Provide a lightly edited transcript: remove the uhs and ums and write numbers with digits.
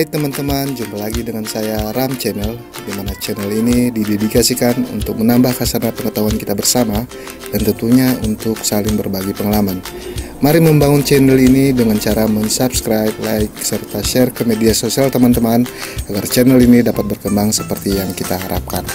Hai teman-teman, jumpa lagi dengan saya Ram Channel, di mana channel ini didedikasikan untuk menambah khazanah pengetahuan kita bersama dan tentunya untuk saling berbagi pengalaman. Mari membangun channel ini dengan cara mensubscribe, like, serta share ke media sosial teman-teman agar channel ini dapat berkembang seperti yang kita harapkan.